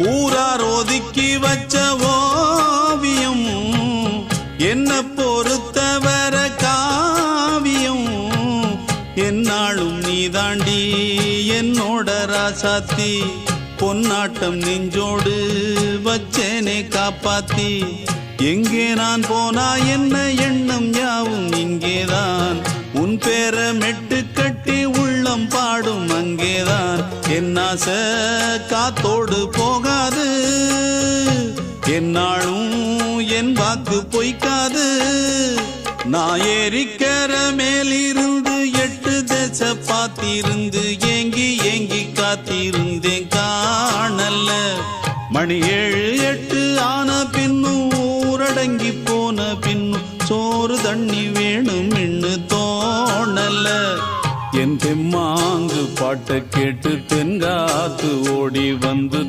ஊரார் ஒதுக்கி வச்ச ஓவியம் என்ன பொறுத்தவர காவியம் என்னாலும் நீதாண்டி என்னோட ராசாத்தி பொன்னாட்டம் நெஞ்சோடு வச்சேனே காப்பாத்தி எங்கே நான் போனா என்ன எண்ணம் யாவும் இங்கேதான் உன் பேர மெட்டு கட்டி உள்ளம் பாடும் அங்கேதான் என் ஆசை காத்தோடு போகாது என்னாலும் என் வாக்கு பொய்க்காது நான் ஏறிக்கிற மேலிருந்து 8 தேச பார்த்திருந்து ஏங்கி ஏங்கி காத்திருந்தேன் காணல மணி 7 8 ஆன பின்னும் ஊரடங்கி போன பின்னும் சோறு தண்ணி வேணும் என்று தோணல என் தெம்மாங்கு பாட்டை கேட்டு தென்காத்து ஓடி வந்து